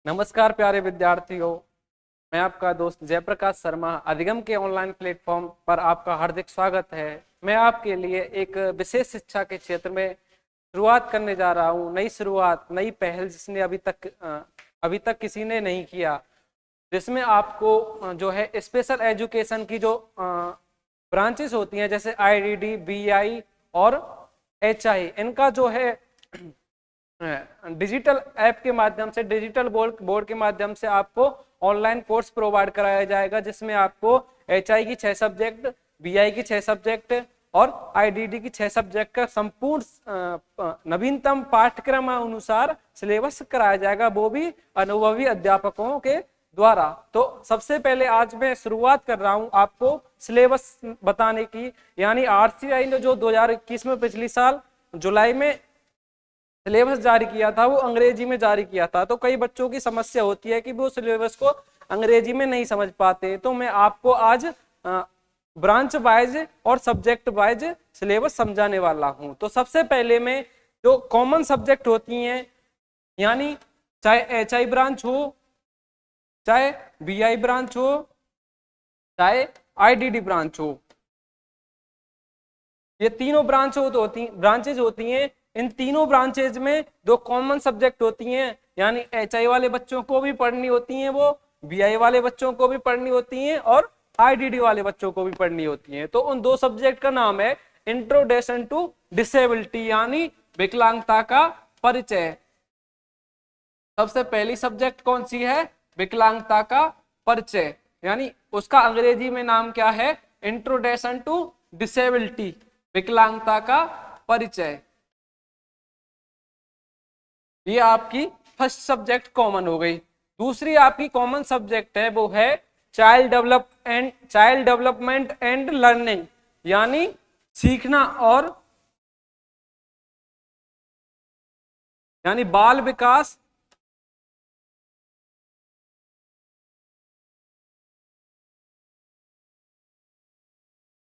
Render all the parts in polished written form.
नमस्कार प्यारे विद्यार्थियों, मैं आपका दोस्त जयप्रकाश शर्मा अधिगम के ऑनलाइन प्लेटफॉर्म पर आपका हार्दिक स्वागत है। मैं आपके लिए एक विशेष शिक्षा के क्षेत्र में शुरुआत करने जा रहा हूँ। नई शुरुआत, नई पहल जिसने अभी तक किसी ने नहीं किया, जिसमें आपको जो है स्पेशल एजुकेशन की जो ब्रांचेस होती हैं जैसे आईडीडी, बीआई और एचआई, इनका जो है डिजिटल ऐप के माध्यम से, डिजिटल बोर्ड के माध्यम से आपको ऑनलाइन कोर्स प्रोवाइड कराया जाएगा, जिसमें आपको एचआई की 6 सब्जेक्ट, बीआई की 6 सब्जेक्ट और आईडीडी की 6 सब्जेक्ट का संपूर्ण नवीनतम पाठ्यक्रम अनुसार सिलेबस कराया जाएगा, वो भी अनुभवी अध्यापकों के द्वारा। तो सबसे पहले आज मैं शुरुआत कर रहा हूं आपको सिलेबस बताने की। यानी आरसीआई ने जो 2021 में पिछली साल जुलाई में सिलेबस जारी किया था, वो अंग्रेजी में जारी किया था। तो कई बच्चों की समस्या होती है कि वो सिलेबस को अंग्रेजी में नहीं समझ पाते। तो मैं आपको आज ब्रांच वाइज और सब्जेक्ट वाइज सिलेबस समझाने वाला हूं। तो सबसे पहले मैं जो कॉमन सब्जेक्ट होती हैं, यानी चाहे एचआई ब्रांच हो, चाहे बीआई ब्रांच हो, चाहे आईडीडी ब्रांच हो, ये तीनों ब्रांचेज होती हैं। इन तीनों ब्रांचेज में दो कॉमन सब्जेक्ट होती हैं, यानी एचआई वाले बच्चों को भी पढ़नी होती हैं, वो बीआई वाले बच्चों को भी पढ़नी होती हैं और आईडीडी वाले बच्चों को भी पढ़नी होती हैं। तो उन दो सब्जेक्ट का नाम है इंट्रोडक्शन टू डिसेबिलिटी, यानी विकलांगता का परिचय। सबसे पहली सब्जेक्ट कौन सी है? विकलांगता का परिचय, यानी उसका अंग्रेजी में नाम क्या है? इंट्रोडक्शन टू डिसेबिलिटी, विकलांगता का परिचय। ये आपकी फर्स्ट सब्जेक्ट कॉमन हो गई। दूसरी आपकी कॉमन सब्जेक्ट है, वो है चाइल्ड डेवलपमेंट एंड लर्निंग, यानी सीखना और यानी बाल विकास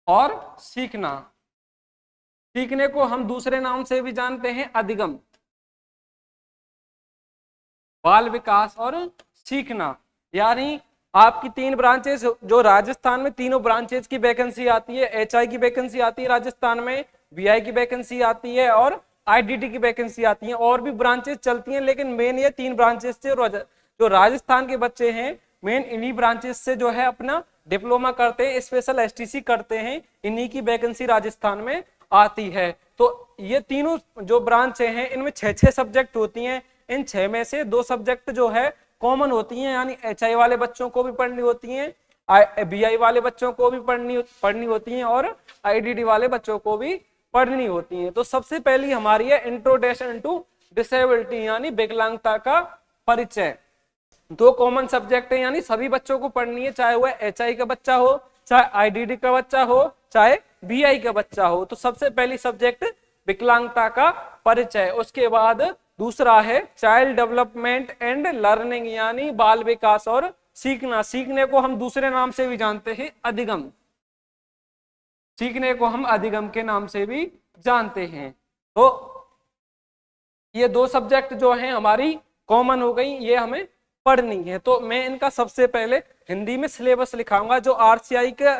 और सीखना। सीखने को हम दूसरे नाम से भी जानते हैं, अधिगम। बाल विकास और सीखना, यानी आपकी 3 ब्रांचेस जो राजस्थान में, तीनों ब्रांचेस की वैकेंसी आती है। एचआई की वैकेंसी आती है राजस्थान में, बीआई की वैकेंसी आती है और आईडीडी की वैकेंसी आती है। और भी ब्रांचेस चलती हैं, लेकिन मेन ये 3 ब्रांचेस से जो राजस्थान के बच्चे हैं, मेन इन्हीं ब्रांचेस से जो है अपना डिप्लोमा करते हैं, स्पेशल एसटीसी करते हैं, इन्हीं की वैकेंसी राजस्थान में आती है। तो ये तीनों जो ब्रांच हैं, इनमें 6 सब्जेक्ट होती हैं। इन 6 में से 2 सब्जेक्ट जो है कॉमन होती हैं, यानी एचआई वाले बच्चों को भी पढ़नी होती हैं, बीआई वाले बच्चों को भी पढ़नी होती हैं और आईडीडी वाले बच्चों को भी पढ़नी होती हैं। तो सबसे पहली हमारी है इंट्रोडक्शन टू डिसेबिलिटी, यानी विकलांगता का परिचय। 2 कॉमन सब्जेक्ट है, यानी सभी बच्चों को पढ़नी है, चाहे वह एचआई का बच्चा हो, चाहे आईडीडी का बच्चा हो, चाहे बीआई का बच्चा हो। तो सबसे पहली सब्जेक्ट विकलांगता का परिचय। उसके बाद दूसरा है चाइल्ड डेवलपमेंट एंड लर्निंग, यानी बाल विकास और सीखना। सीखने को हम दूसरे नाम से भी जानते हैं, अधिगम। सीखने को हम अधिगम के नाम से भी जानते हैं। तो ये 2 सब्जेक्ट जो हैं हमारी कॉमन हो गई, ये हमें पढ़नी है। तो मैं इनका सबसे पहले हिंदी में सिलेबस लिखाऊंगा। जो आरसीआई के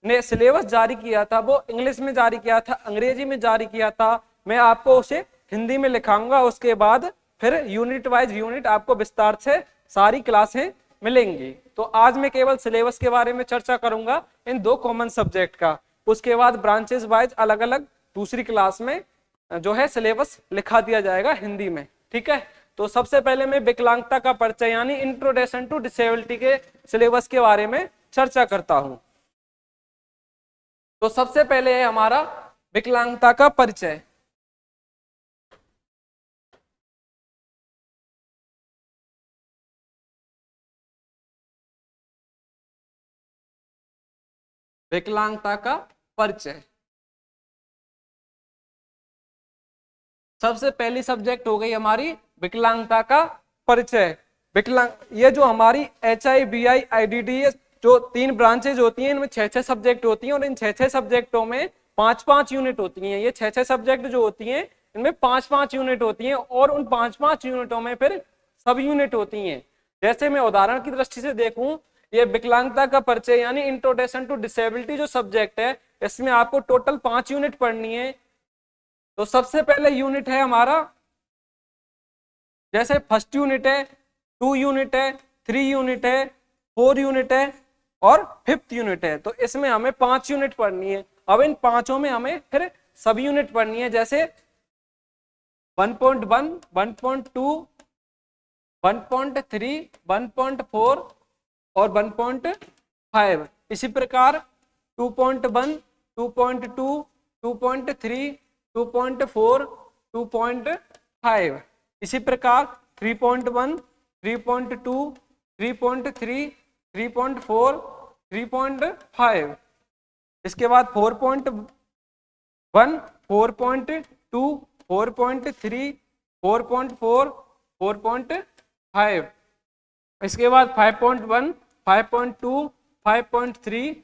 ने सिलेबस जारी किया था, वो इंग्लिश में जारी किया था, अंग्रेजी में जारी किया था। मैं आपको उसे हिंदी में लिखाऊंगा। उसके बाद फिर यूनिट वाइज यूनिट आपको विस्तार से सारी क्लासें मिलेंगी। तो आज मैं केवल सिलेबस के बारे में चर्चा करूंगा, इन 2 कॉमन सब्जेक्ट का। उसके बाद ब्रांचेस वाइज अलग अलग दूसरी क्लास में जो है सिलेबस लिखा दिया जाएगा हिंदी में, ठीक है। तो सबसे पहले मैं विकलांगता का परिचय, यानी इंट्रोडक्शन टू डिसेबिलिटी के सिलेबस के बारे में चर्चा करता हूं। तो सबसे पहले है हमारा विकलांगता का परिचय। विकलांगता का परिचय सबसे पहली सब्जेक्ट हो गई हमारी विकलांगता का परिचय। ये जो हमारी एचआई, बीआई, आईडीडी, जो 3 ब्रांचेज होती हैं, इनमें 6 सब्जेक्ट होती हैं और इन 6 सब्जेक्टों में 5 यूनिट होती हैं। ये 6 सब्जेक्ट जो होती हैं, इनमें 5 यूनिट होती हैं और उन 5 यूनिटों में फिर सब यूनिट होती हैं। जैसे मैं उदाहरण की दृष्टि से देखूं, ये विकलांगता का परिचय यानी इंट्रोडक्शन टू डिसेबिलिटी जो सब्जेक्ट है, इसमें आपको टोटल 5 यूनिट पढ़नी है। तो सबसे पहले यूनिट है हमारा, जैसे फर्स्ट यूनिट है, 2 यूनिट है, 3 यूनिट है, 4 यूनिट है और 5th यूनिट है। तो इसमें हमें 5 यूनिट पढ़नी है। अब इन पांचों में हमें फिर सब यूनिट पढ़नी है, जैसे 1.1, 1.2, 1.3, 1.4 और 1.5। इसी प्रकार 2.1, 2.2, 2.3, 2.4, 2.5। इसी प्रकार 3.1, 3.2, 3.3, 3.4, 3.5। इसके बाद 4.1, 4.2, 4.3, 4.4, 4.5। इसके बाद 5.1, 5.2, 5.3,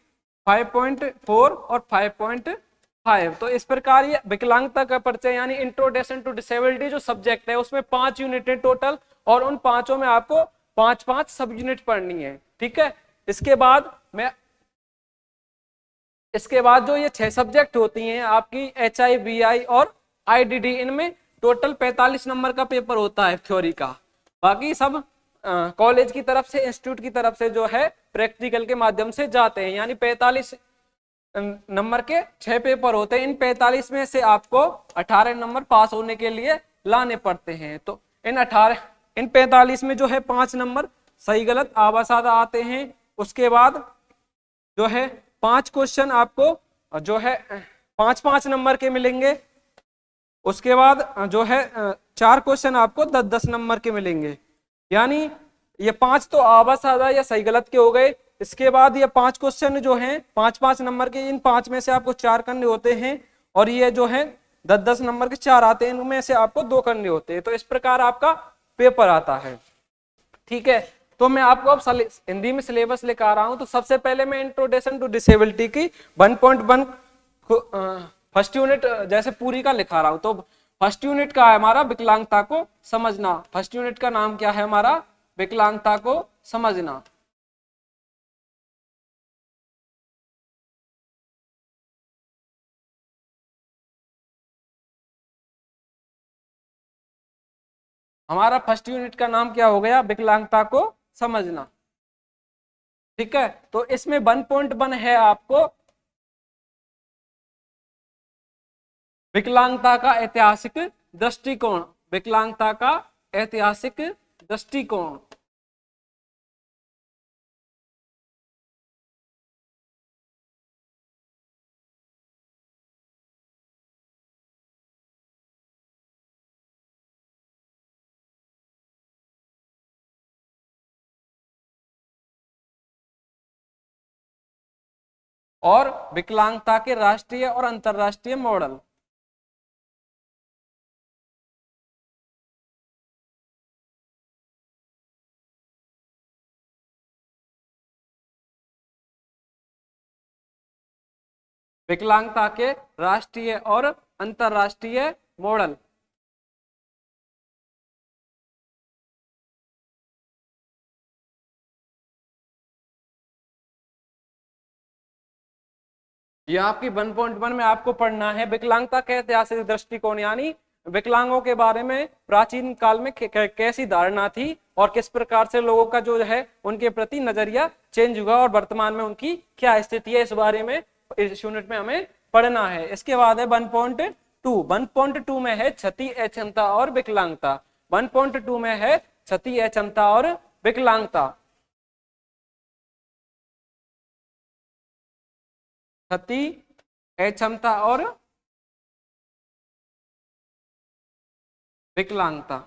5.4 और 5.5। तो इस प्रकार ये विकलांगता का परिचय यानी इंट्रोडक्शन टू डिसेबिलिटी जो सब्जेक्ट है, उसमें 5 यूनिट है टोटल, और उन पांचों में आपको 5-5 सब यूनिट पढ़नी है। ठीक है। इसके बाद जो ये 6 सब्जेक्ट होती हैं आपकी, HI, BI और IDD, इनमें टोटल 45 नंबर का पेपर होता है थ्योरी का। बाकी सब कॉलेज की तरफ से, इंस्टीट्यूट की तरफ से जो है प्रैक्टिकल के माध्यम से जाते हैं, यानी 45 नंबर के 6 पेपर होते हैं। इन 45 में से आपको 18 नंबर पास होने के लिए लाने पड़ते हैं। तो इन 45 में जो है 5 नंबर सही गलत आधा साधा आते हैं। उसके बाद जो है 5 क्वेश्चन आपको जो है 5-5 नंबर के मिलेंगे। उसके बाद जो है 4 क्वेश्चन आपको 10-10 नंबर के मिलेंगे। यानी ये 5 तो आधा साधा या सही गलत के हो गए। इसके बाद ये 5 क्वेश्चन जो हैं 5-5 नंबर के, इन 5 में से आपको 4 करने होते हैं, और ये जो है 10-10 नंबर के 4 आते हैं, इनमें से आपको 2 करने होते हैं। तो इस प्रकार आपका पेपर आता है। ठीक है। तो मैं आपको अब हिंदी में सिलेबस लेकर आ रहा हूं। तो सबसे पहले मैं इंट्रोडक्शन टू डिसेबिलिटी की 1.1 फर्स्ट यूनिट जैसे पूरी का लिखा रहा हूं। तो फर्स्ट यूनिट का है हमारा विकलांगता को समझना। फर्स्ट यूनिट का नाम क्या है हमारा? विकलांगता को समझना। हमारा फर्स्ट यूनिट का नाम क्या हो गया? विकलांगता को समझना। ठीक है। तो इसमें 1.1 है आपको विकलांगता का ऐतिहासिक दृष्टिकोण। विकलांगता का ऐतिहासिक दृष्टिकोण। और विकलांगता के राष्ट्रीय और अंतरराष्ट्रीय मॉडल। विकलांगता के राष्ट्रीय और अंतरराष्ट्रीय मॉडल। ये आपकी 1.1 में आपको पढ़ना है विकलांगता के ऐतिहासिक दृष्टिकोण, यानी विकलांगों के बारे में प्राचीन काल में कैसी धारणा थी और किस प्रकार से लोगों का जो है उनके प्रति नजरिया चेंज हुआ और वर्तमान में उनकी क्या स्थिति है, इस बारे में इस यूनिट में हमें पढ़ना है। इसके बाद है 1.2। 1.2 में है क्षति, अक्षमता और विकलांगता। 1.2 में है क्षति, अक्षमता और विकलांगता। क्षति, अक्षमता और विकलांगता।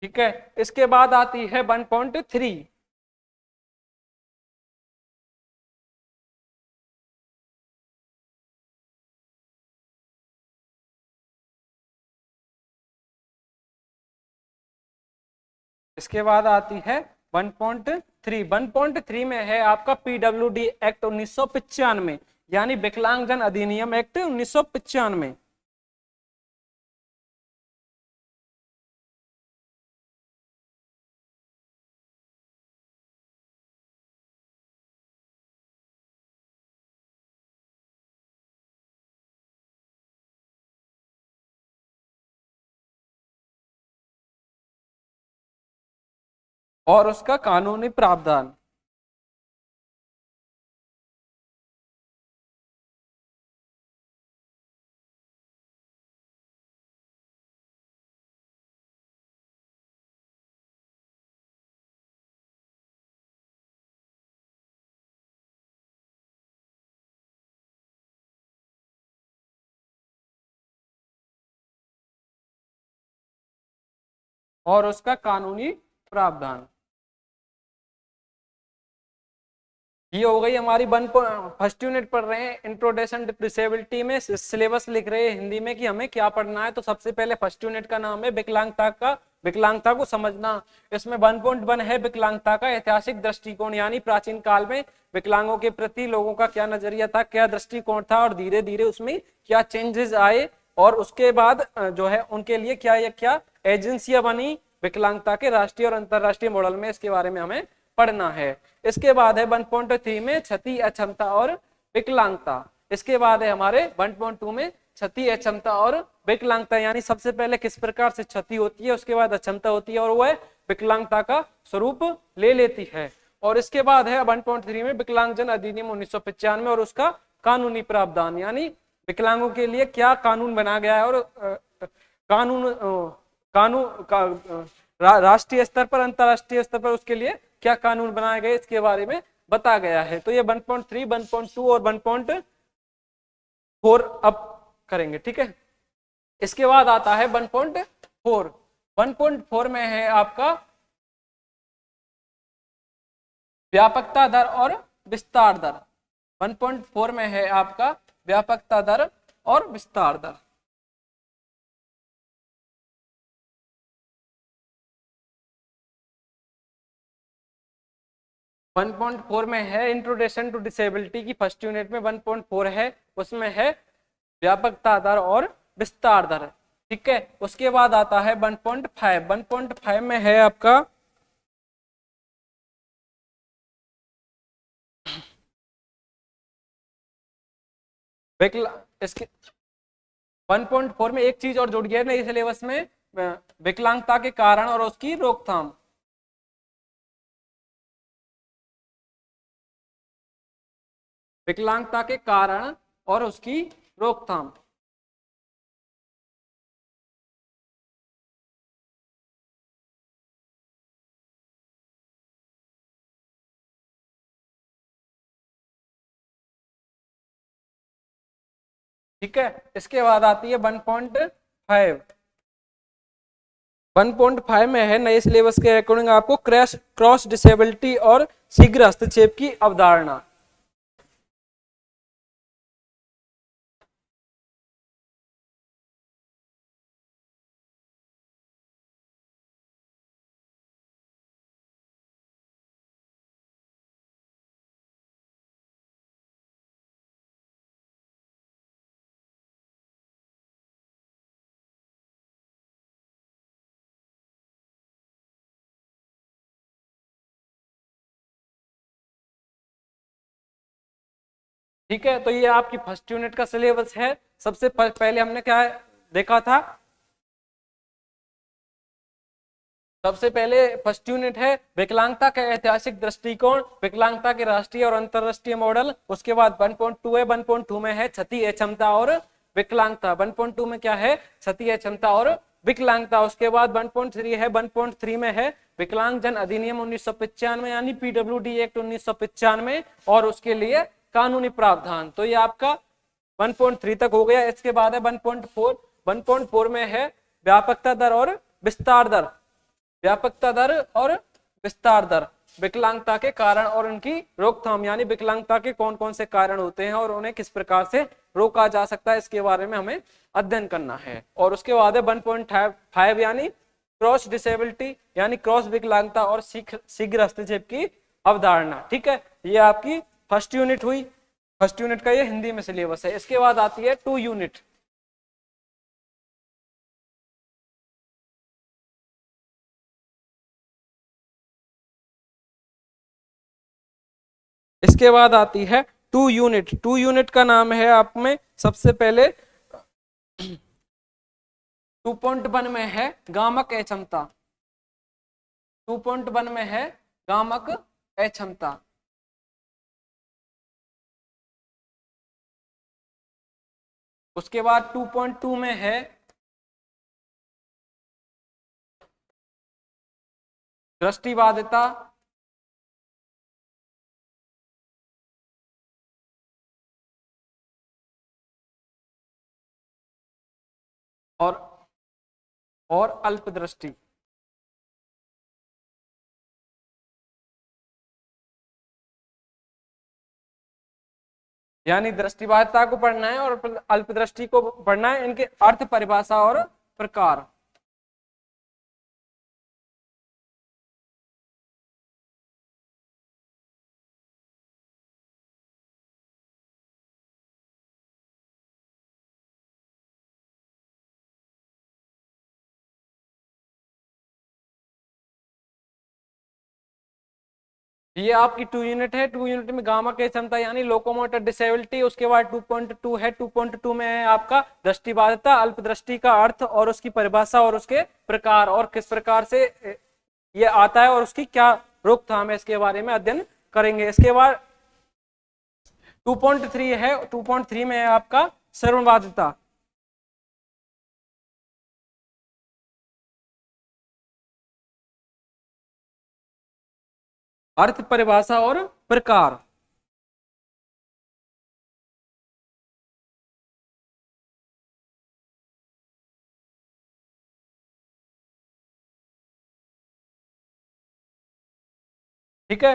ठीक है। इसके बाद आती है 1.3। इसके बाद आती है 1.3। 1.3 में है आपका PWD एक्ट 1995। यानी विकलांगजन अधिनियम एक्ट 1995। और उसका कानूनी प्रावधान। और उसका कानूनी प्रावधान। ये हो गई हमारी वन फर्स्ट यूनिट पढ़ रहे हैं इंट्रोडक्शन टू डिसेबिलिटी में, सिलेबस लिख रहे हैं हिंदी में कि हमें क्या पढ़ना है। तो सबसे पहले फर्स्ट यूनिट का नाम है विकलांगता का, विकलांगता को समझना। इसमें 1.1 है विकलांगता का ऐतिहासिक दृष्टिकोण, यानी प्राचीन काल में विकलांगों के प्रति लोगों का क्या नजरिया था, क्या दृष्टिकोण था, और धीरे धीरे उसमें क्या चेंजेस आए, और उसके बाद जो है उनके लिए क्या एजेंसियां बनी विकलांगता के राष्ट्रीय और अंतरराष्ट्रीय मॉडल में। इसके बारे में हमें पढ़ना है। इसके बाद है 1.3 में क्षति अक्षमता और विकलांगता। इसके बाद है हमारे 1.2 में क्षति अक्षमता और विकलांगता, यानी सबसे पहले किस प्रकार से क्षति होती है, उसके बाद अक्षमता होती है और वह विकलांगता का स्वरूप ले लेती है। और इसके बाद है 1.3 में विकलांगजन अधिनियम 1995 और उसका कानूनी प्रावधान, यानी विकलांगों के लिए क्या कानून बना गया है और राष्ट्रीय स्तर पर अंतरराष्ट्रीय स्तर पर उसके लिए क्या कानून बनाए गए, इसके बारे में बता गया है। तो ये 1.3, 1.2 और 1.4 अब करेंगे, ठीक है। इसके बाद आता है 1.4। 1.4 में है आपका व्यापकता दर और विस्तार दर। 1.4 में है आपका व्यापकता दर और विस्तार दर। वन पॉइंट फोर में है इंट्रोडक्शन टू डिसेबिलिटी की फर्स्ट यूनिट में 1.4 है, उसमें है व्यापकता दर और विस्तार दर, ठीक है। उसके बाद आता है 1.5। 1.5 में है आपका इसके 1.4 में एक चीज और जुड़ गया है नई सिलेबस में, विकलांगता के कारण और उसकी रोकथाम। विकलांगता के कारण और उसकी रोकथाम। ठीक है। इसके बाद आती है 1.5। 1.5 में है नए सिलेबस के अकॉर्डिंग आपको क्रॉस डिसेबिलिटी और शीघ्र हस्तक्षेप की अवधारणा। ठीक है, तो ये आपकी फर्स्ट यूनिट का सिलेबस है। सबसे पहले हमने क्या देखा था, सबसे पहले फर्स्ट यूनिट है विकलांगता का ऐतिहासिक दृष्टिकोण, विकलांगता के राष्ट्रीय और अंतरराष्ट्रीय मॉडल। उसके बाद 1.2 है, 1.2 में है क्षति अक्षमता और विकलांगता। 1.2 में क्या है, क्षति अक्षमता और विकलांगता। उसके बाद 1.3 है, 1.3 में है विकलांगजन अधिनियम 1995 यानी पीडब्ल्यूडी एक्ट 1995 और उसके लिए कानूनी प्रावधान। तो ये आपका 1.3 तक हो गया। इसके बाद है 1.4। 1.4 में है व्यापकता दर और विस्तार दर। व्यापकता दर और विस्तार दर, विकलांगता के कारण और उनकी रोकथाम, यानी विकलांगता के कौन कौन से कारण होते हैं और उन्हें किस प्रकार से रोका जा सकता है, इसके बारे में हमें अध्ययन करना है। और उसके बाद है 1.5 यानी क्रॉस डिसेबिलिटी यानी क्रॉस विकलांगता और शीघ्र हस्तक्षेप की अवधारणा। ठीक है, ये आपकी फर्स्ट यूनिट हुई। फर्स्ट यूनिट का ये हिंदी में सिलेबस है। इसके बाद आती है 2 यूनिट। इसके बाद आती है 2 यूनिट। 2 यूनिट का नाम है आप में सबसे पहले 2.1 में है गामक अक्षमता। 2.1 में है गामक अक्षमता। उसके बाद 2.2 में है दृष्टिबाधिता। और अल्पदृष्टि। यानी दृष्टिबाधिता को पढ़ना है और अल्पदृष्टि को पढ़ना है, इनके अर्थ, परिभाषा और प्रकार। ये आपकी 2 यूनिट है। 2 यूनिट में गामा की क्षमता यानी लोकोमोटर डिसेबिलिटी। उसके बाद 2.2 है। 2.2 में है आपका दृष्टिबाधिता, अल्पदृष्टि का अर्थ और उसकी परिभाषा और उसके प्रकार और किस प्रकार से ये आता है और उसकी क्या रोकथाम है, इसके बारे में अध्ययन करेंगे। इसके बाद 2.3 है। 2.3 में है आपका श्रवणबाधिता। अर्थ, परिभाषा और प्रकार। ठीक है।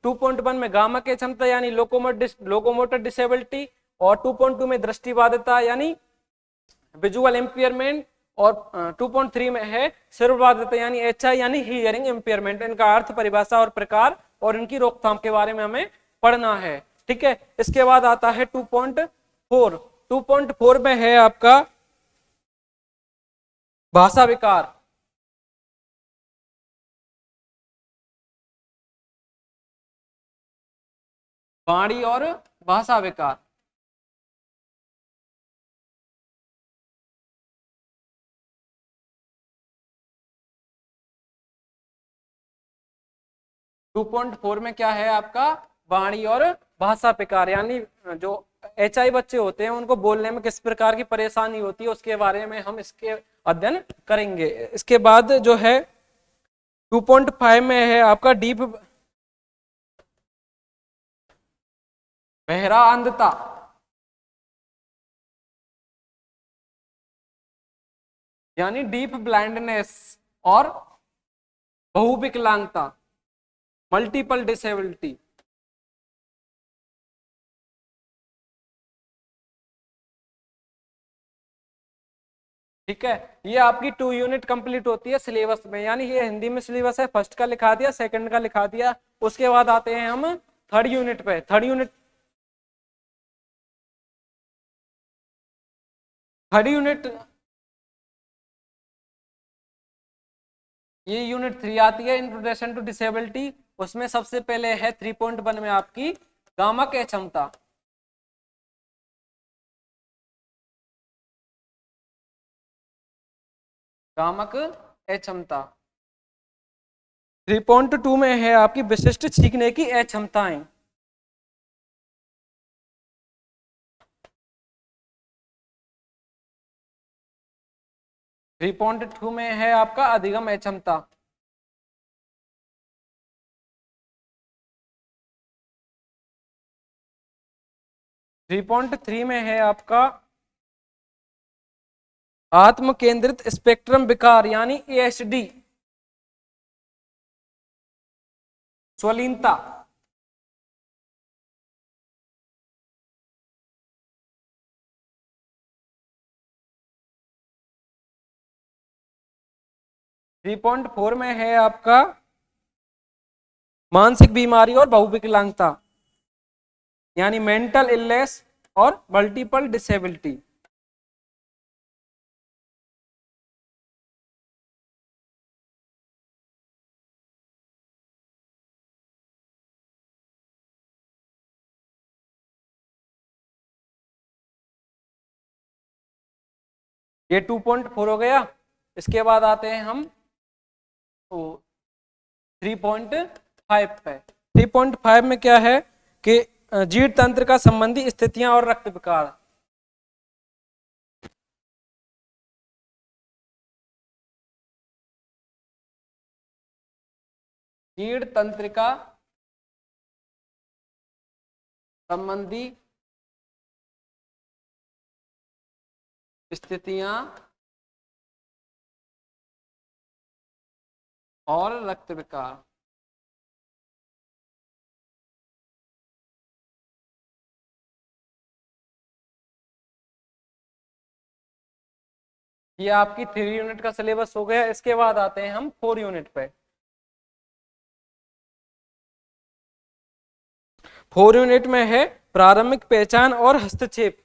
2.1 में गामा की क्षमता यानी लोकोमोटर डिसेबिलिटी और 2.2 में दृष्टिबाधिता यानी विजुअल इम्पेयरमेंट और 2.3 में है श्रवणबाधिता यानी एचआई यानी हियरिंग इम्पेयरमेंट। इनका अर्थ, परिभाषा और प्रकार और इनकी रोकथाम के बारे में हमें पढ़ना है। ठीक है। इसके बाद आता है 2.4। 2.4 में है आपका भाषा विकार। वाणी और भाषा विकार। टू पॉइंट फोर में क्या है आपका वाणी और भाषा विकार यानी जो एचआई बच्चे होते हैं उनको बोलने में किस प्रकार की परेशानी होती है उसके बारे में हम इसके अध्ययन करेंगे। इसके बाद जो है 2.5 में है आपका डीप बहरा अंधता यानी डीप ब्लाइंडनेस और बहुविकलांगता, मल्टीपल डिसेबिलिटी। ठीक है। ये आपकी 2 यूनिट कंप्लीट होती है सिलेबस में, यानी ये हिंदी में सिलेबस है। फर्स्ट का लिखा दिया, सेकंड का लिखा दिया। उसके बाद आते हैं हम थर्ड यूनिट पे। थर्ड यूनिट ये यूनिट 3 आती है, इंट्रोडक्शन टू डिसेबिलिटी। उसमें सबसे पहले है 3.1 में आपकी गामक क्षमता। गामक अक्षमता। 3.2 में है आपकी विशिष्ट सीखने की अक्षमताएं। 3.2 में है आपका अधिगम अक्षमता। 3.3 में है आपका आत्म केंद्रित स्पेक्ट्रम विकार यानी एएसडी, स्वलीनता। 3.4 में है आपका मानसिक बीमारी और बहुविकलांगता। यानी मेंटल इलनेस और मल्टीपल डिसेबिलिटी। ये 2.4 हो गया। इसके बाद आते हैं हम 3.5 पे। 3.5 में क्या है कि जीर्ण तंत्र का संबंधी स्थितियां और रक्त विकार। जीर्ण तंत्र का संबंधी स्थितियां और रक्त विकार। ये आपकी 3 यूनिट का सिलेबस हो गया। इसके बाद आते हैं हम 4 यूनिट पे। 4 यूनिट में है प्रारंभिक पहचान और हस्तक्षेप।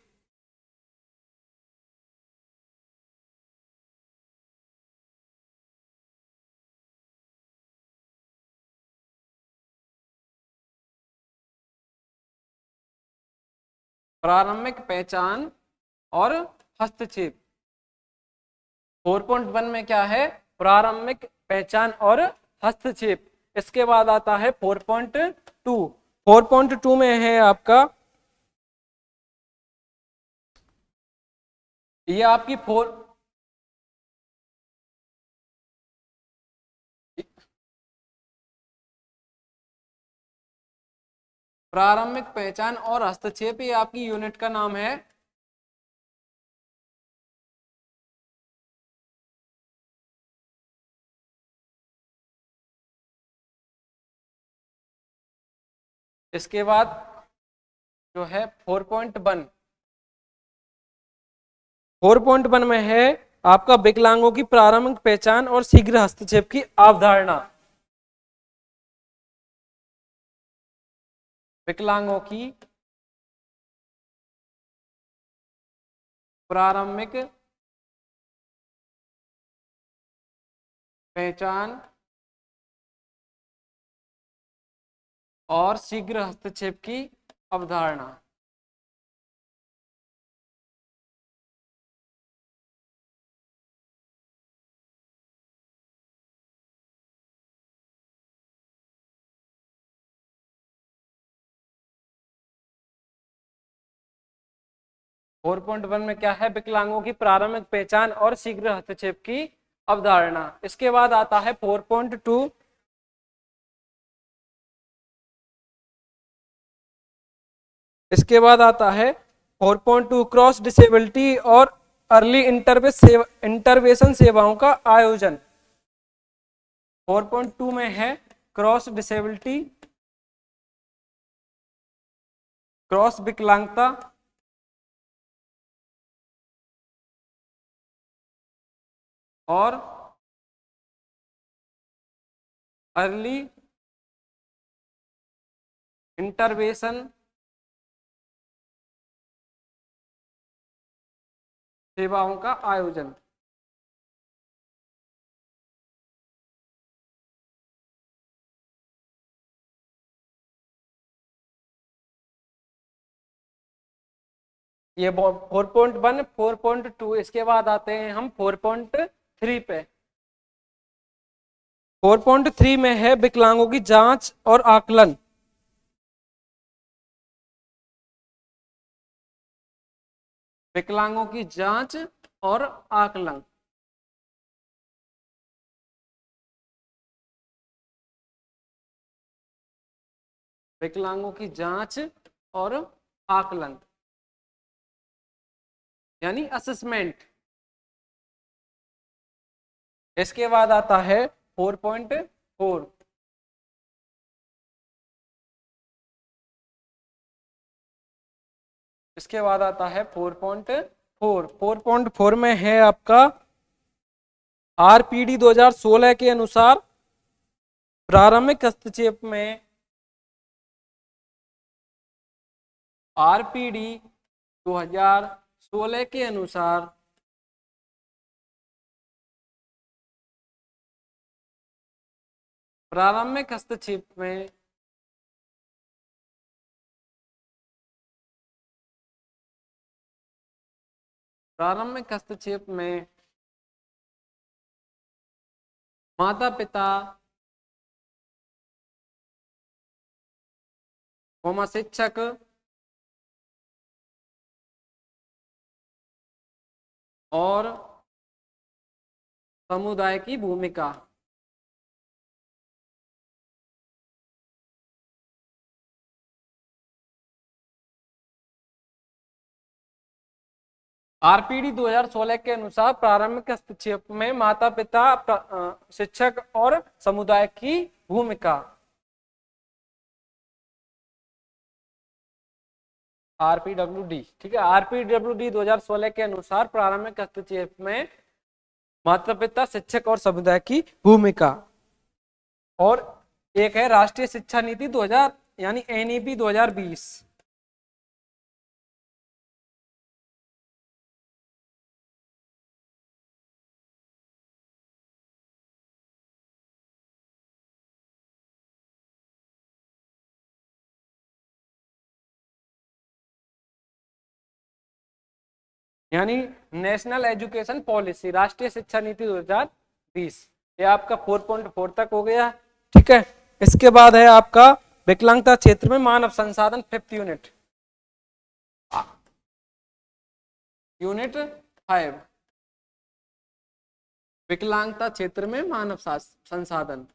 प्रारंभिक पहचान और हस्तक्षेप। 4.1 में क्या है? प्रारंभिक पहचान और हस्तक्षेप। इसके बाद आता है 4.2। 4.2 में है आपका, ये आपकी प्रारंभिक पहचान और हस्तक्षेप, ये आपकी यूनिट का नाम है। इसके बाद जो है 4.1। 4.1 में है आपका विकलांगों की प्रारंभिक पहचान और शीघ्र हस्तक्षेप की अवधारणा। विकलांगों की प्रारंभिक पहचान और शीघ्र हस्तक्षेप की अवधारणा। फोर पॉइंट वन में क्या है? विकलांगों की प्रारंभिक पहचान और शीघ्र हस्तक्षेप की अवधारणा। इसके बाद आता है 4.2। इसके बाद आता है 4.2 क्रॉस डिसेबिलिटी और अर्ली इंटरवेंशन सेवाओं का आयोजन। 4.2 में है क्रॉस डिसेबिलिटी, क्रॉस विकलांगता और अर्ली इंटरवेंशन सेवाओं का आयोजन। ये 4.1, 4.2। इसके बाद आते हैं हम 4.3 पे। 4.3 में है विकलांगों की जांच और आकलन। विकलांगों की जांच और आकलन। विकलांगों की जांच और आकलन यानी असेसमेंट। इसके बाद आता है 4.4। इसके बाद आता है 4.4। 4.4 में है आपका आरपीडी 2016 के अनुसार प्रारंभिक हस्तक्षेप में आरपीडी 2016 के अनुसार प्रारंभिक हस्तक्षेप में माता पिता शिक्षक और समुदाय की भूमिका। आरपीडी 2016 के अनुसार प्रारंभिक हस्तक्षेप में माता पिता शिक्षक और समुदाय की भूमिका। आरपीडब्ल्यूडी, ठीक है, आरपीडब्ल्यूडी 2016 के अनुसार प्रारंभिक हस्तक्षेप में माता पिता शिक्षक और समुदाय की भूमिका। और एक है राष्ट्रीय शिक्षा नीति 2000 यानी एनईपी 2020। यानी नेशनल एजुकेशन पॉलिसी, राष्ट्रीय शिक्षा नीति 2020। ये आपका 4.4 तक हो गया, ठीक है। इसके बाद है आपका विकलांगता क्षेत्र में मानव संसाधन 5th यूनिट, यूनिट 5, विकलांगता क्षेत्र में मानव संसाधन।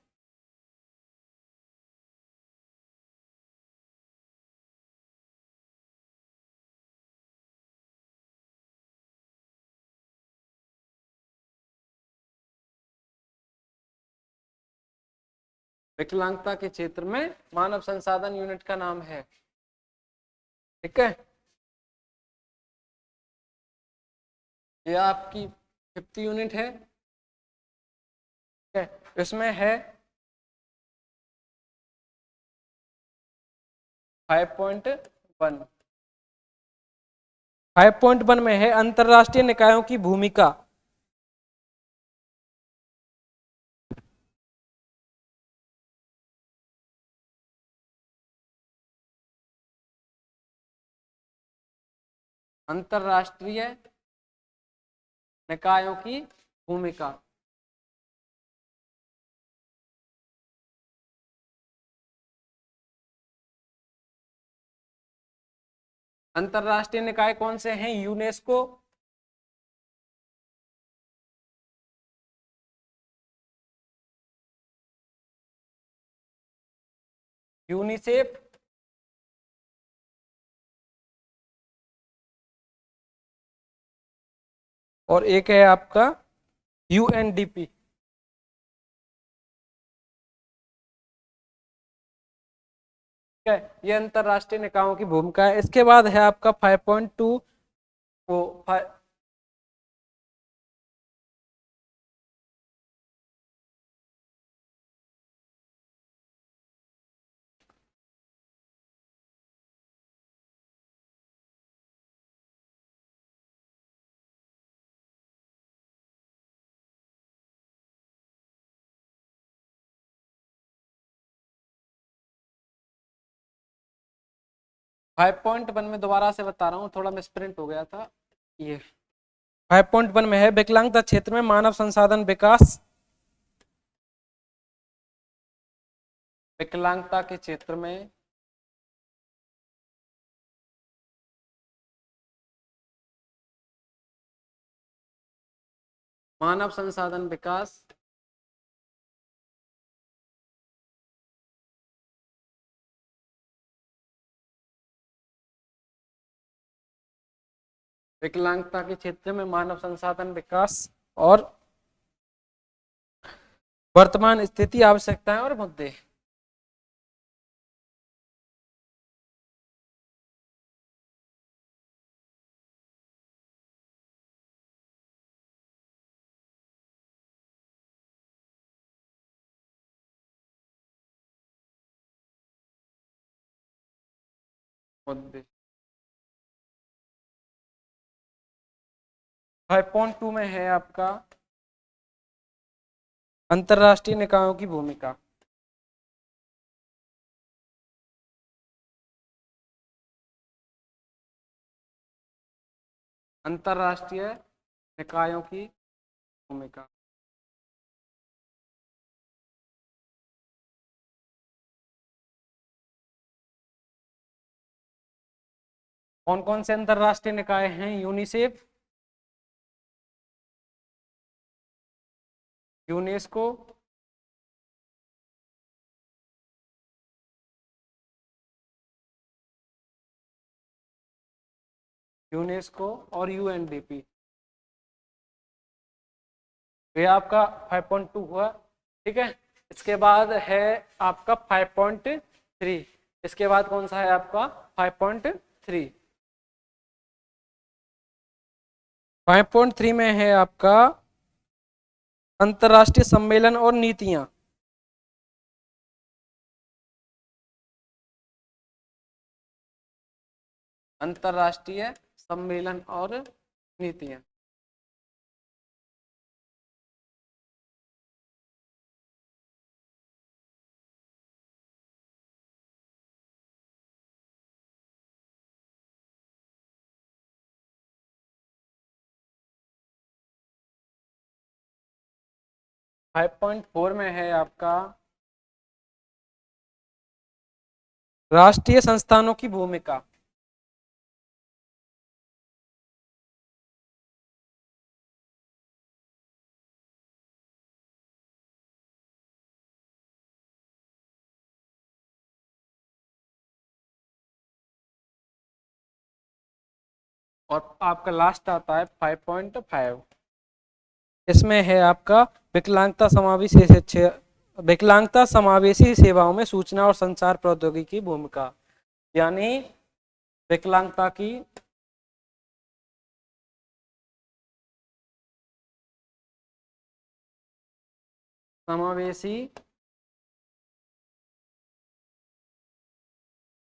विकलांगता के क्षेत्र में मानव संसाधन यूनिट का नाम है, ठीक है। ये आपकी 5th यूनिट है, ठीक है। इसमें है 5.1। 5.1 में है अंतरराष्ट्रीय निकायों की भूमिका। अंतरराष्ट्रीय निकायों की भूमिका। अंतरराष्ट्रीय निकाय कौन से हैं? यूनेस्को, यूनिसेफ, और एक है आपका यूएनडीपी। ठीक है, ये अंतरराष्ट्रीय निकायों की भूमिका है। इसके बाद है आपका 5.2 वो 5.1 में दोबारा से बता रहा हूँ, थोड़ा मिसप्रिंट हो गया था। ये 5.1 में है विकलांगता क्षेत्र में मानव संसाधन विकास। विकलांगता के क्षेत्र में मानव संसाधन विकास। विकलांगता के क्षेत्र में मानव संसाधन विकास और वर्तमान स्थिति, आवश्यकताएं और मुद्दे। मुद्दे 5.2 में है आपका अंतरराष्ट्रीय निकायों की भूमिका। अंतरराष्ट्रीय निकायों की भूमिका। कौन कौन से अंतरराष्ट्रीय निकाय हैं? यूनिसेफ, यूनेस्को, यूनेस्को और यूएनडीपी। ये आपका 5.2 हुआ, ठीक है। इसके बाद है आपका 5.3। इसके बाद कौन सा है आपका 5.3? 5.3 में है आपका अंतर्राष्ट्रीय सम्मेलन और नीतियां। अंतर्राष्ट्रीय सम्मेलन और नीतियां। फाइव पॉइंट फोर में है आपका राष्ट्रीय संस्थानों की भूमिका। और आपका लास्ट आता है 5.5। इसमें है आपका विकलांगता समावेशी सेवाओं में सूचना और संचार प्रौद्योगिकी की भूमिका, यानी विकलांगता की समावेशी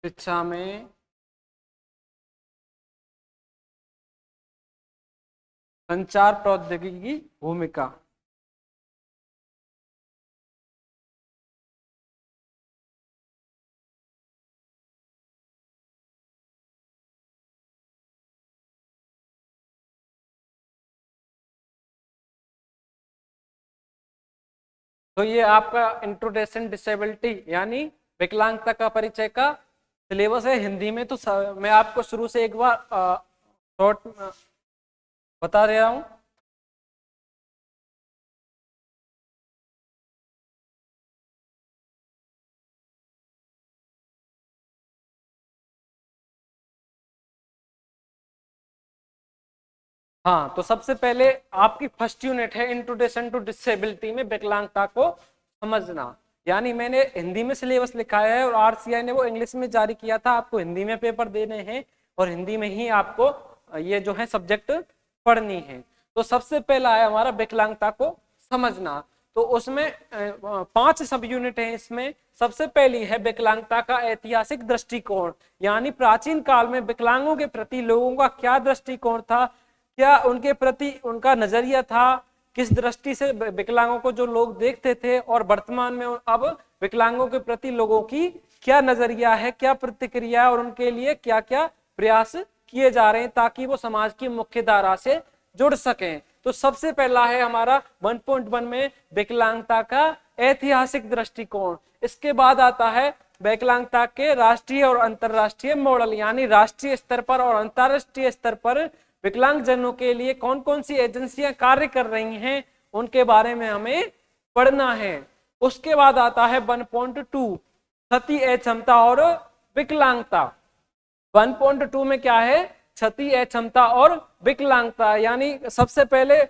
शिक्षा में संचार प्रौद्योगिकी की भूमिका। तो ये आपका इंट्रोडक्शन डिसेबिलिटी यानी विकलांगता का परिचय का सिलेबस है हिंदी में। तो मैं आपको शुरू से एक बार शॉर्ट बता रहा हूं। हाँ, तो सबसे पहले आपकी फर्स्ट यूनिट है इंट्रोडक्शन टू डिसेबिलिटी में विकलांगता को समझना। यानी मैंने हिंदी में सिलेबस लिखा है और आरसीआई ने वो इंग्लिश में जारी किया था। आपको हिंदी में पेपर देने हैं और हिंदी में ही आपको ये जो है सब्जेक्ट पढ़नी है। तो सबसे पहला है हमारा विकलांगता को समझना। तो उसमें 5 सब यूनिट है। इसमें सबसे पहली है विकलांगता का ऐतिहासिक दृष्टिकोण, यानी प्राचीन काल में विकलांगों के प्रति लोगों का क्या दृष्टिकोण था, क्या उनके प्रति उनका नजरिया था, किस दृष्टि से विकलांगों को जो लोग देखते थे, और वर्तमान में अब विकलांगों के प्रति लोगों की क्या नजरिया है, क्या प्रतिक्रिया, और उनके लिए क्या क्या प्रयास किए जा रहे हैं ताकि वो समाज की मुख्य धारा से जुड़ सकें। तो सबसे पहला है हमारा 1.1 में विकलांगता का ऐतिहासिक दृष्टिकोण। इसके बाद आता है विकलांगता के राष्ट्रीय और अंतरराष्ट्रीय मॉडल, यानी राष्ट्रीय स्तर पर और अंतरराष्ट्रीय स्तर पर विकलांगजनों के लिए कौन कौन सी एजेंसियां कार्य कर रही हैं, उनके बारे में हमें पढ़ना है। उसके बाद आता है 1.2 क्षति अक्षमता और विकलांगता। 1.2 में क्या है? क्षति अक्षमता और विकलांगता, यानी सबसे पहले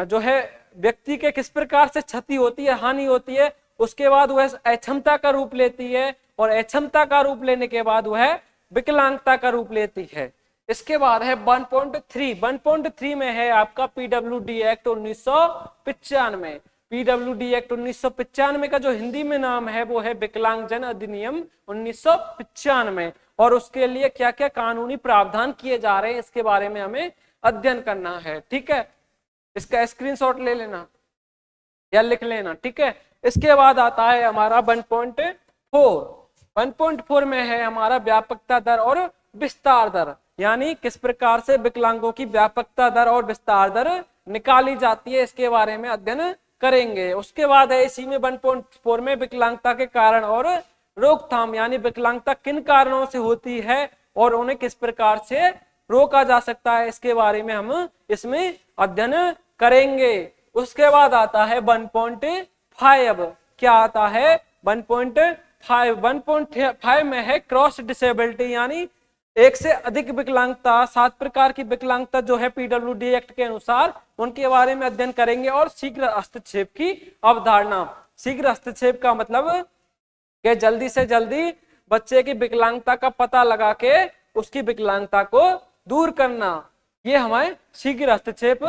जो है व्यक्ति के किस प्रकार से क्षति होती है, हानि होती है, उसके बाद वह अक्षमता का रूप लेती है, और अक्षमता का रूप लेने के बाद वह विकलांगता का रूप लेती है। इसके बाद है 1.3 में है आपका पीडब्ल्यूडी एक्ट 1995। पीडब्ल्यूडी एक्ट 1995 का जो हिंदी में नाम है वो है विकलांगजन अधिनियम 1995, और उसके लिए क्या क्या कानूनी प्रावधान किए जा रहे हैं इसके बारे में हमें अध्ययन करना है। ठीक है, इसका स्क्रीनशॉट ले लेना या लिख लेना। ठीक है, इसके बाद आता है हमारा 1.4। 1.4 में है हमारा व्यापकता दर और विस्तार दर, यानी किस प्रकार से विकलांगों की व्यापकता दर और विस्तार दर निकाली जाती है, इसके बारे में अध्ययन करेंगे। उसके बाद है इसी में 1.4 में विकलांगता के कारण और रोकथाम, यानी विकलांगता किन कारणों से होती है और उन्हें किस प्रकार से रोका जा सकता है, इसके बारे में हम इसमें अध्ययन करेंगे। उसके बाद आता है 1.5। क्या आता है 1.5? 1.5 में है क्रॉस डिसेबिलिटी, यानी एक से अधिक विकलांगता, 7 प्रकार की विकलांगता जो है पीडब्ल्यूडी एक्ट के अनुसार, उनके बारे में अध्ययन करेंगे। और शीघ्र हस्तक्षेप की अवधारणा। शीघ्र हस्तक्षेप का मतलब कि जल्दी से जल्दी बच्चे की विकलांगता का पता लगा के उसकी विकलांगता को दूर करना, ये हमें शीघ्र हस्तक्षेप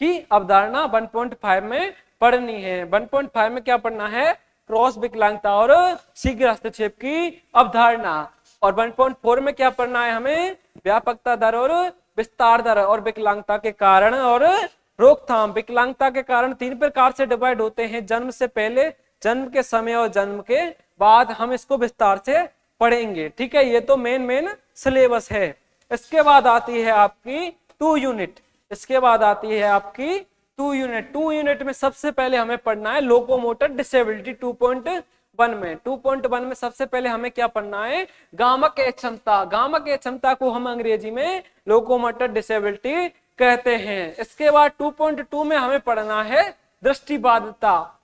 की अवधारणा 1.5 में पढ़नी है। 1.5 में क्या पढ़ना है? क्रॉस विकलांगता और शीघ्र हस्तक्षेप की अवधारणा। और 1.4 में क्या पढ़ना है हमें? व्यापकता दर और विस्तार दर और विकलांगता के कारण और रोकथाम। विकलांगता के कारण 3 प्रकार से डिवाइड होते हैं, जन्म से पहले, जन्म के समय और जन्म के बाद। हम इसको विस्तार से पढ़ेंगे। ठीक है, ये तो मेन सिलेबस है। इसके बाद आती है आपकी 2 यूनिट। इसके बाद आती है आपकी 2 यूनिट। 2 यूनिट में सबसे पहले हमें पढ़ना है लोकोमोटर डिसेबिलिटी 2.1 में। 2.1 में सबसे पहले हमें क्या पढ़ना है? गामक क्षमता। गामक क्षमता को हम अंग्रेजी में लोकोमोटर डिसेबिलिटी कहते हैं। इसके बाद 2.2 में हमें पढ़ना है दृष्टिबाधिता,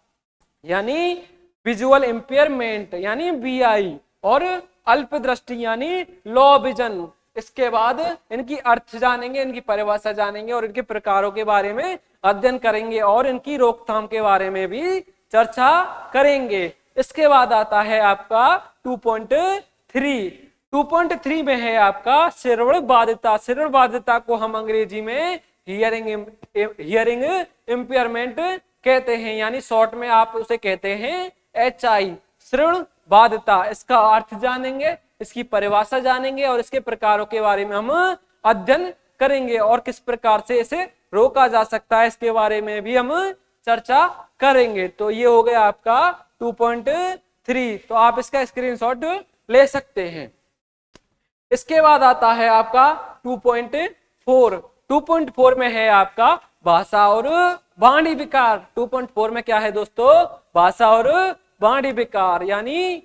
यानी विजुअल इंपेयरमेंट, यानी VI, और अल्प दृष्टि यानी लो विजन। इसके बाद इनकी अर्थ जानेंगे, इनकी परिभाषा जानेंगे और इनके प्रकारों के बारे में अध्ययन करेंगे और इनकी रोकथाम के बारे में भी चर्चा करेंगे। इसके बाद आता है आपका 2.3। 2.3 में है आपका श्रवण बाधिता। श्रवण बाधिता को हम अंग्रेजी में हियरिंग इंपेयरमेंट कहते हैं, यानी शॉर्ट में आप उसे कहते हैं HI, श्रवण बाधिता। इसका अर्थ जानेंगे, इसकी परिभाषा जानेंगे और इसके प्रकारों के बारे में हम अध्ययन करेंगे और किस प्रकार से इसे रोका जा सकता है, इसके बारे में भी हम चर्चा करेंगे। तो ये हो गया आपका 2.3। तो आप इसका स्क्रीनशॉट ले सकते हैं। इसके बाद आता है आपका 2.4। 2.4 में है आपका भाषा और वाणी विकार। 2.4 में क्या है दोस्तों? भाषा और वाणी विकार, यानी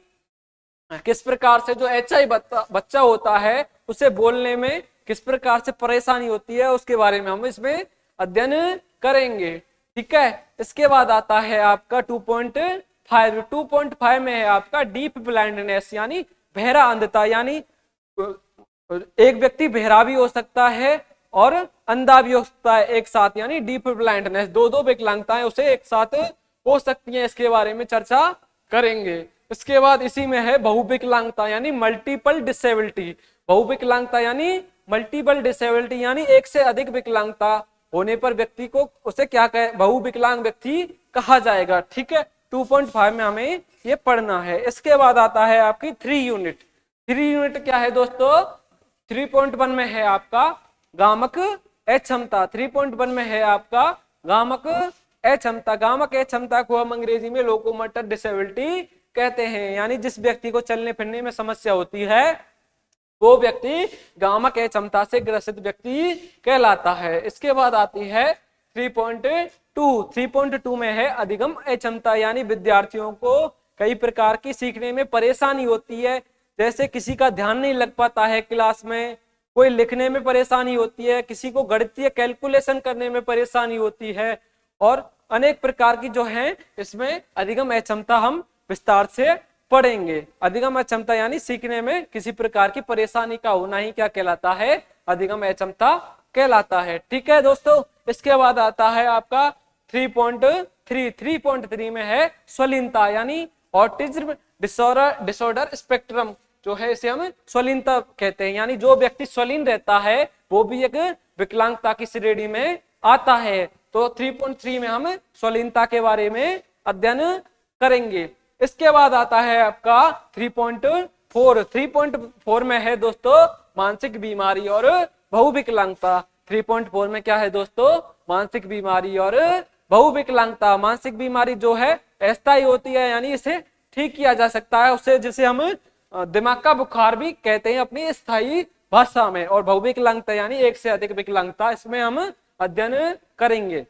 किस प्रकार से जो HI बच्चा होता है उसे बोलने में किस प्रकार से परेशानी होती है, उसके बारे में हम इसमें अध्ययन करेंगे। ठीक है, इसके बाद आता है आपका 2.5। 2.5 में है आपका डीप ब्लाइंडनेस, यानी बहरा अंधता, यानी एक व्यक्ति बहरा भी हो सकता है और अंधा भी हो सकता है एक साथ, यानी डीप ब्लाइंडनेस। दो विकलांगताएं उसे एक साथ हो सकती हैं, इसके बारे में चर्चा करेंगे। इसके बाद इसी में है बहुविकलांगता, यानी मल्टीपल डिसेबिलिटी। बहुविकलांगता यानी मल्टीपल डिसेबिलिटी, यानी एक से अधिक विकलांगता होने पर व्यक्ति को उसे क्या कहे? बहुविकलांग व्यक्ति कहा जाएगा। ठीक है, 2.5 में हमें ये पढ़ना है। इसके बाद आता है आपकी 3 यूनिट। 3 यूनिट क्या है दोस्तों? 3.1 में है आपका गामक अक्षमता। 3.1 में है आपका गामक अक्षमता। गामक अक्षमता को हम अंग्रेजी में लोकोमोटर डिसेबिलिटी कहते हैं, यानी जिस व्यक्ति को चलने फिरने में समस्या होती है वो व्यक्ति गामक अक्षमता से ग्रसित व्यक्ति कहलाता है। इसके बाद आती है 3.2। 3.2 में है अधिगम अक्षमता, यानी विद्यार्थियों को कई प्रकार की सीखने में परेशानी होती है, जैसे किसी का ध्यान नहीं लग पाता है क्लास में, कोई लिखने में परेशानी होती है, किसी को गणितीय कैलकुलेशन करने में परेशानी होती है, और अनेक प्रकार की जो है इसमें अधिगम अक्षमता हम विस्तार से पढ़ेंगे। अधिगम अक्षमता यानी सीखने में किसी प्रकार की परेशानी का होना ही क्या कहलाता है? अधिगम अक्षमता कहलाता है। ठीक है दोस्तों, इसके बाद आता है आपका 3.3। 3.3 में है स्वलीनता, यानी ऑटिज्म डिसऑर्डर स्पेक्ट्रम जो है इसे हम स्वलीनता कहते हैं, यानी जो व्यक्ति स्वलीन रहता है वो भी एक विकलांगता की श्रेणी में आता है। तो 3.3 में हम स्वलीनता के बारे में अध्ययन करेंगे। इसके बाद आता है आपका 3.4। 3.4 में है दोस्तों मानसिक बीमारी और बहुविकलांगता, 3.4 में क्या है दोस्तों, मानसिक बीमारी और बहुविकलांगता। मानसिक बीमारी जो है अस्थायी होती है, यानी इसे ठीक किया जा सकता है, उसे जिसे हम दिमाग का बुखार भी कहते हैं अपनी स्थायी भाषा में। और बहुविकलांगता यानी एक से अधिक विकलांगता, इसमें हम अध्ययन करेंगे।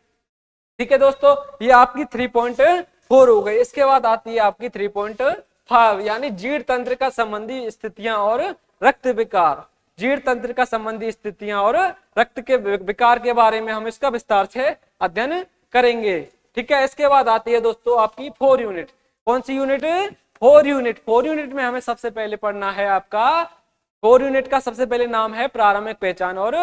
ठीक है दोस्तों, ये आपकी 3.4 हो गई। इसके बाद आती है आपकी 3.5 यानी जीर्ण तंत्र का संबंधी स्थितियां और रक्त विकार। जीर्ण तंत्र का संबंधी स्थितियां और रक्त के विकार के बारे में हम इसका विस्तार से अध्ययन करेंगे। ठीक है, इसके बाद आती है दोस्तों आपकी 4 यूनिट। कौन सी यूनिट, 4 यूनिट। 4 यूनिट में हमें सबसे पहले पढ़ना है आपका 4 यूनिट का सबसे पहले नाम है प्रारंभिक पहचान और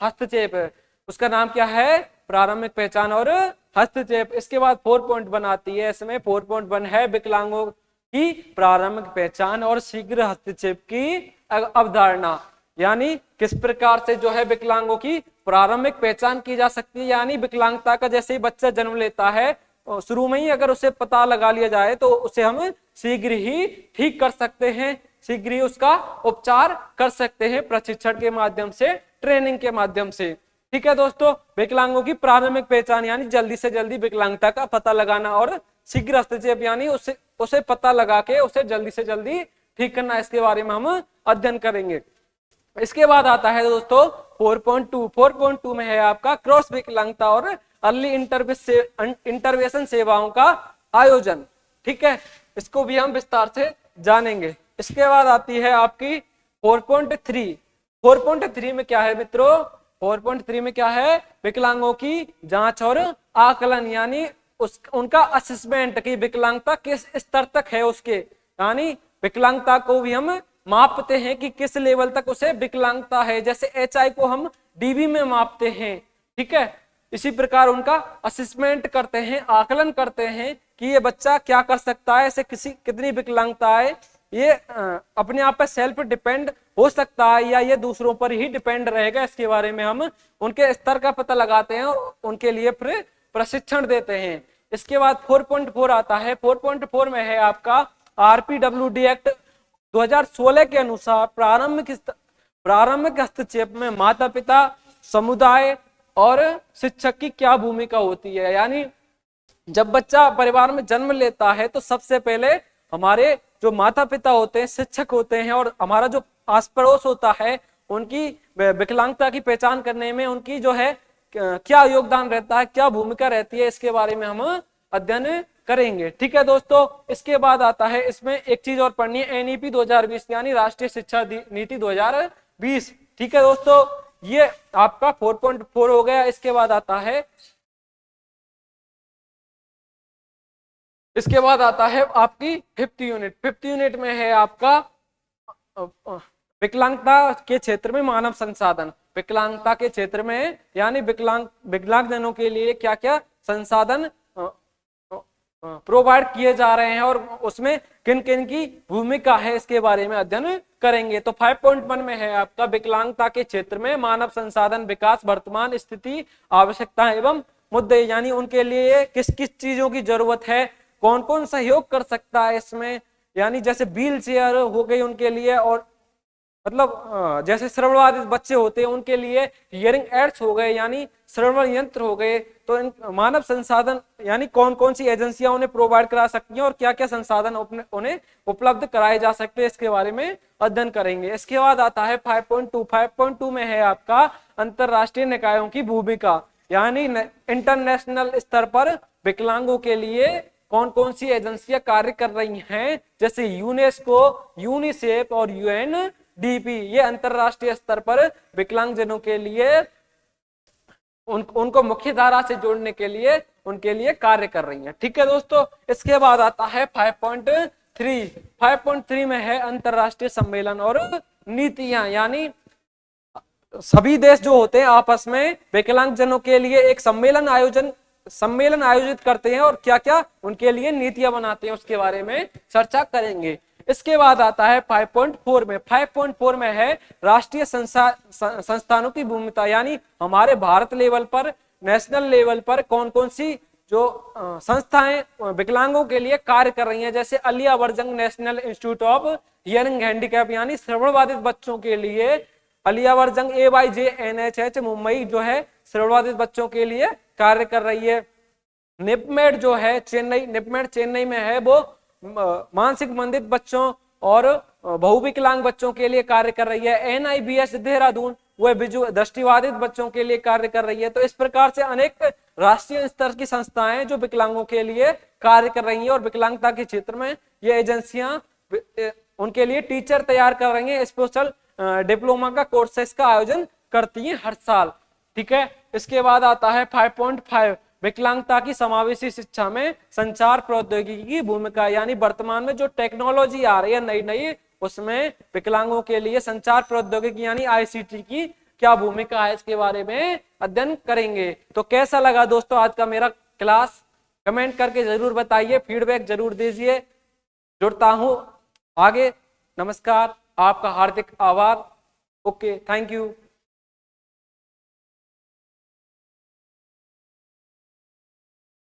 हस्तक्षेप। उसका नाम क्या है, प्रारंभिक पहचान और हस्तक्षेप। इसके बाद 4.1 आती है, इसमें 4.1 है विकलांगों की प्रारंभिक पहचान और शीघ्र हस्तक्षेप की अवधारणा। यानी किस प्रकार से जो है विकलांगों की प्रारंभिक पहचान की जा सकती है, यानी विकलांगता का जैसे ही बच्चा जन्म लेता है शुरू में ही अगर उसे पता लगा लिया जाए तो उसे हम शीघ्र ही ठीक कर सकते हैं, शीघ्र ही उसका उपचार कर सकते हैं प्रशिक्षण के माध्यम से, ट्रेनिंग के माध्यम से। ठीक है दोस्तों, विकलांगों की प्रारंभिक पहचान यानी जल्दी से जल्दी विकलांगता का पता लगाना और शीघ्र हस्तक्षेप यानी उसे पता लगा के उसे जल्दी से जल्दी ठीक करना, इसके बारे में हम अध्ययन करेंगे। इसके बाद आता है दोस्तों 4.2। 4.2 में है आपका क्रॉस विकलांगता और अर्ली इंटरवेंशन सेवाओं का आयोजन। ठीक है, इसको भी हम विस्तार से जानेंगे। इसके बाद आती है आपकी 4.3। 4.3 में क्या है मित्रों, 4.3 में क्या है, विकलांगों की जांच और आकलन यानी उनका असेसमेंट की विकलांगता किस स्तर तक है उसके, यानी विकलांगता को भी हम मापते हैं कि किस लेवल तक उसे विकलांगता है। जैसे एचआई को हम डीबी में मापते हैं, ठीक है, इसी प्रकार उनका असेसमेंट करते हैं, आकलन करते हैं कि ये बच्चा क्या कर सकता है, इसे कितनी विकलांगता है, ये अपने आप पे सेल्फ डिपेंड हो सकता है या ये दूसरों पर ही डिपेंड रहेगा। इसके बारे में हम उनके स्तर का पता लगाते हैं और उनके लिए फिर प्रशिक्षण देते हैं। इसके बाद 4.4 आता है। 4.4 में है आपका आरपीडब्ल्यूडी एक्ट 2016 के अनुसार प्रारंभिक हस्तक्षेप में माता पिता, समुदाय और शिक्षक की क्या भूमिका होती है। यानी जब बच्चा परिवार में जन्म लेता है तो सबसे पहले हमारे जो माता पिता होते हैं, शिक्षक होते हैं और हमारा जो आस पड़ोस होता है, उनकी विकलांगता की पहचान करने में उनकी जो है क्या योगदान रहता है, क्या भूमिका रहती है, इसके बारे में हम अध्ययन करेंगे। ठीक है दोस्तों, इसके बाद आता है, इसमें एक चीज और पढ़नी है, एनईपी 2020 यानी राष्ट्रीय शिक्षा नीति 2020। ठीक है दोस्तों, ये आपका 4.4 हो गया। इसके बाद आता है, इसके बाद आता है आपकी 5th यूनिट। 5th यूनिट में है आपका विकलांगता के क्षेत्र में मानव संसाधन। विकलांगता के क्षेत्र में यानी विकलांगजनों के लिए क्या क्या संसाधन प्रोवाइड किए जा रहे हैं और उसमें किन किन की भूमिका है, इसके बारे में अध्ययन करेंगे। तो 5.1 में है आपका विकलांगता के क्षेत्र में मानव संसाधन विकास, वर्तमान स्थिति, आवश्यकताएं एवं मुद्दे, यानी उनके लिए किस किस चीजों की जरूरत है, कौन कौन सहयोग कर सकता है इसमें, यानी जैसे व्हील चेयर हो गई उनके लिए, और मतलब जैसे श्रवणबाधित बच्चे होते हैं उनके लिए हियरिंग एड्स हो गए यानी श्रवण यंत्र हो गए। तो इन मानव संसाधन यानी कौन कौन सी एजेंसियां उन्हें प्रोवाइड करा सकती हैं और क्या क्या संसाधन उन्हें उपलब्ध कराए जा सकते हैं, इसके बारे में अध्ययन करेंगे। इसके बाद आता है 5.2। 5.2 में है आपका अंतरराष्ट्रीय निकायों की भूमिका, यानी इंटरनेशनल स्तर पर विकलांगों के लिए कौन कौन सी एजेंसियां कार्य कर रही हैं, जैसे यूनेस्को, यूनिसेफ और यूएनडीपी। ये अंतरराष्ट्रीय स्तर पर विकलांगजनों के लिए उनको मुख्य धारा से जोड़ने के लिए उनके लिए कार्य कर रही हैं। ठीक है दोस्तों, इसके बाद आता है 5.3। 5.3 में है अंतरराष्ट्रीय सम्मेलन और नीतियां, यानी सभी देश जो होते हैं आपस में विकलांगजनों के लिए एक सम्मेलन आयोजित करते हैं और क्या क्या उनके लिए नीतियां बनाते हैं, उसके बारे में चर्चा करेंगे। इसके बाद आता है 5.4 में। 5.4 में है राष्ट्रीय संस्थानों की भूमिका, यानी हमारे भारत लेवल पर, नेशनल लेवल पर कौन कौन सी जो संस्थाएं विकलांगों के लिए कार्य कर रही हैं, जैसे अलिया वर्जंग national institute of hearing handicap, यानी श्रवण बाधित बच्चों के लिए अलियावर जंग AYJNHH मुंबई जो है श्रवणबाधित बच्चों के लिए कार्य कर रही है। निपमेड जो है चेन्नई, निपमेड चेन्नई में है, वो मानसिक मंदित बच्चों और बहुविकलांग बच्चों के लिए कार्य कर रही है। NIBS देहरादून वह बिजु दृष्टिबाधित बच्चों के लिए कार्य कर रही है। तो इस प्रकार से अनेक राष्ट्रीय स्तर की संस्थाएं जो विकलांगों के लिए कार्य कर रही हैं और विकलांगता के क्षेत्र में ये एजेंसियां उनके लिए टीचर तैयार कर रही हैं, स्पेशल डिप्लोमा का कोर्सेस का आयोजन करती हैं हर साल। ठीक है, इसके बाद आता है 5.5 विकलांगता की समावेशी शिक्षा में संचार प्रौद्योगिकी की भूमिका, यानी वर्तमान में जो टेक्नोलॉजी आ रही है नई नई, उसमें विकलांगों के लिए संचार प्रौद्योगिकी यानी ICT की क्या भूमिका है, इसके बारे में अध्ययन करेंगे। तो कैसा लगा दोस्तों आज का मेरा क्लास, कमेंट करके जरूर बताइए, फीडबैक जरूर दीजिए। जुड़ता हूं आगे। नमस्कार, आपका हार्दिक आभार। Okay, thank you.